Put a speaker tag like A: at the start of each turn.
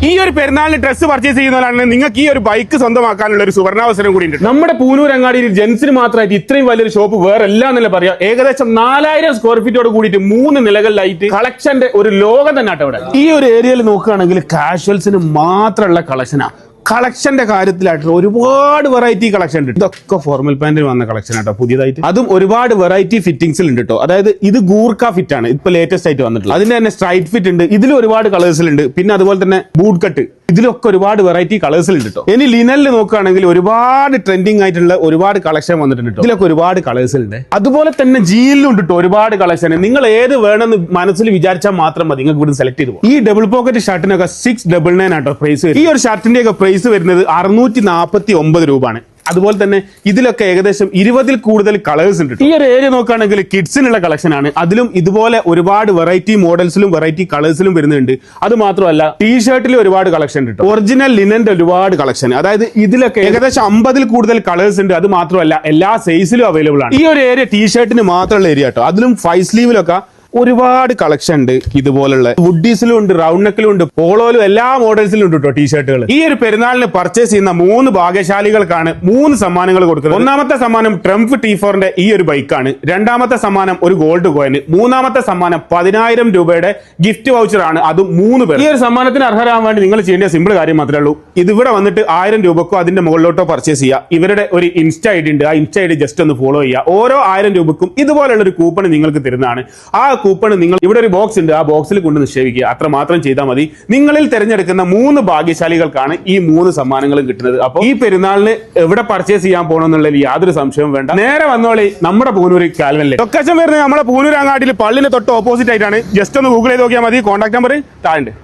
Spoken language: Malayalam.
A: ഈ ഒരു പെരുന്നാളിന് ഡ്രസ്സ് പർച്ചേസ് ചെയ്യുന്നവരാണ് നിങ്ങൾക്ക് ഈ ഒരു ബൈക്ക് സ്വന്തമാക്കാനുള്ള ഒരു സുവർണാവസരം കൂടി ഉണ്ട്. നമ്മുടെ പൂനൂർ അങ്ങാടിയിൽ ജെൻസിന് മാത്രമായിട്ട് ഇത്രയും വലിയൊരു ഷോപ്പ് വേറെ എല്ലാം എന്നല്ല പറയാം. ഏകദേശം 4000 സ്ക്വയർ ഫീറ്റോട് കൂടിയിട്ട് 3 നിലകളിലായിട്ട് കളക്ഷന്റെ ഒരു ലോകം തന്നെ ആട്ടോ ഇവിടെ. ഈ ഒരു ഏരിയയിൽ നോക്കുകയാണെങ്കിൽ കാഷ്വൽസിന് മാത്രമുള്ള കളക്ഷനാ. കളക്ഷന്റെ കാര്യത്തിലായിട്ട് ഒരുപാട് വെറൈറ്റി കളക്ഷൻ ഉണ്ട്. ഇതൊക്കെ ഫോർമൽ പാന്റിൽ വന്ന കളക്ഷൻ ആട്ടോ പുതിയതായിട്ട്. അതും ഒരുപാട് വെറൈറ്റി ഫിറ്റിംഗ്സിൽ ഉണ്ട് കേട്ടോ. അതായത് ഇത് ഗൂർക്ക ഫിറ്റ് ആണ് ഇപ്പൊ ലേറ്റസ്റ്റ് ആയിട്ട് വന്നിട്ടുള്ളത്. അതിന്റെ തന്നെ സ്ട്രൈറ്റ് ഫിറ്റ് ഉണ്ട്. ഇതിൽ ഒരുപാട് കളേഴ്സിലുണ്ട്. പിന്നെ അതുപോലെ തന്നെ ബൂട്ട് കട്ട്, ഇതിലൊക്കെ ഒരുപാട് വെറൈറ്റി കളേഴ്സിലുണ്ട് കേട്ടോ. ഇനി ലിനലിൽ നോക്കുകയാണെങ്കിൽ ഒരുപാട് ട്രെൻഡിങ് ആയിട്ടുള്ള ഒരുപാട് കളക്ഷൻ വന്നിട്ടുണ്ട് കേട്ടോ. ഇതിലൊക്കെ ഒരുപാട് കളേഴ്സിലുണ്ട്. അതുപോലെ തന്നെ ജീനിലും ഉണ്ട് കേട്ടോ ഒരുപാട് കളക്ഷൻ. നിങ്ങൾ ഏത് വേണമെന്ന് മനസ്സിൽ വിചാരിച്ചാൽ മാത്രം മതി, നിങ്ങൾക്ക് ഇവിടെ സെലക്ട് ചെയ്തു പോകും. ഈ ഡബിൾ പോക്കറ്റ് ഷർട്ടിനൊക്കെ 699 ആട്ടോ പ്രൈസ്. ഈ ഒരു ഷർട്ടിന്റെ ഒക്കെ പ്രൈസ് വരുന്നത് 649 രൂപയാണ്. അതുപോലെ തന്നെ ഇതിലൊക്കെ ഏകദേശം 20ൽ കൂടുതൽ കളേഴ്സ് ഉണ്ട്. ഈ ഒരു ഏരിയ നോക്കുകയാണെങ്കിൽ കിഡ്സിനുള്ള കളക്ഷൻ ആണ്. അതിലും ഇതുപോലെ ഒരുപാട് വെറൈറ്റി മോഡൽസിലും വെറൈറ്റി കളേഴ്സിലും വരുന്നുണ്ട്. അത് മാത്രമല്ല ടീഷർട്ടിൽ ഒരുപാട് കളക്ഷൻ ഉണ്ട്. ഒറിജിനൽ ലിനന്റെ ഒരുപാട് കളക്ഷൻ, അതായത് ഇതിലൊക്കെ ഏകദേശം 50ൽ കൂടുതൽ കളേഴ്സ് ഉണ്ട്. അത് മാത്രമല്ല എല്ലാ സൈസിലും അവൈലബിൾ ആണ്. ഈ ഒരു ഏരിയ ടീഷർട്ടിന് മാത്രമുള്ള ഏരിയ കേട്ടോ. അതിലും 5 സ്ലീവിലൊക്കെ ഒരുപാട് കളക്ഷൻ ഉണ്ട്. ഇതുപോലുള്ള വുഡീസിലും ഉണ്ട്, റൗണ്ട് നെക്കിലും ഉണ്ട്, പോളോയിലും എല്ലാ മോഡൽസിലും ഉണ്ട് കേട്ടോ ടീഷർട്ടുകൾ. ഈ ഒരു പെരുന്നാളിന് പർച്ചേസ് ചെയ്യുന്ന 3 ഭാഗ്യശാലികൾക്കാണ് 3 സമ്മാനങ്ങൾ കൊടുക്കുന്നത്. ഒന്നാമത്തെ സമ്മാനം ട്രംപ് T4ന്റെ ഈ ഒരു ബൈക്കാണ്. രണ്ടാമത്തെ സമ്മാനം ഒരു ഗോൾഡ് കോയിൻ. മൂന്നാമത്തെ സമ്മാനം 10,000 രൂപയുടെ ഗിഫ്റ്റ് വൗച്ചർ ആണ്. അതും 3 പേർ. ഈ ഒരു സമ്മാനത്തിന് അർഹരാകാൻ വേണ്ടി നിങ്ങൾ ചെയ്യേണ്ട സിമ്പിൾ കാര്യം മാത്രമേ ഉള്ളൂ. ഇതിവിടെ വന്നിട്ട് 1000 രൂപക്കോ അതിന്റെ മുകളിലോട്ടോ പർച്ചേസ് ചെയ്യുക. ഇവരുടെ ഒരു ഇൻസ്റ്റ ഐഡി ഉണ്ട്. ആ ഇൻസ്റ്റ ഐഡി ജസ്റ്റ് ഒന്ന് ഫോളോ ചെയ്യുക. ഓരോ 1000 രൂപക്കും ഇതുപോലുള്ള ഒരു കൂപ്പൺ നിങ്ങൾക്ക് തരുന്നതാണ്. ആ കൂപ്പൺ നിങ്ങൾ ഇവിടെ ഒരു ബോക്സ് ഉണ്ട്, ആ ബോക്സിൽ കൊണ്ട് നിക്ഷേപിക്കുക. അത്ര മാത്രം ചെയ്താൽ മതി. നിങ്ങളിൽ തിരഞ്ഞെടുക്കുന്ന 3 ഭാഗ്യശാലികൾക്കാണ് ഈ 3 സമ്മാനങ്ങളും കിട്ടുന്നത്. അപ്പോൾ ഈ പെരുന്നാളിന് എവിടെ പർച്ചേസ് ചെയ്യാൻ പോകണമെന്നുള്ളതിൽ യാതൊരു സംശയവും വേണ്ട. നേരെ വന്നോളി നമ്മുടെ പൂനൂർ കാൽവനിലെ. ലൊക്കേഷൻ വരുന്നത് നമ്മുടെ പൂനൂർ അങ്ങാടിയിൽ പള്ളിന് തൊട്ട് ഓപ്പോസിറ്റ് ആയിട്ടാണ്. ജസ്റ്റ് ഒന്ന് ഗൂഗിൾ ചെയ്ത് നോക്കിയാൽ മതി. കോൺടാക്ട് നമ്പർ താഴെ.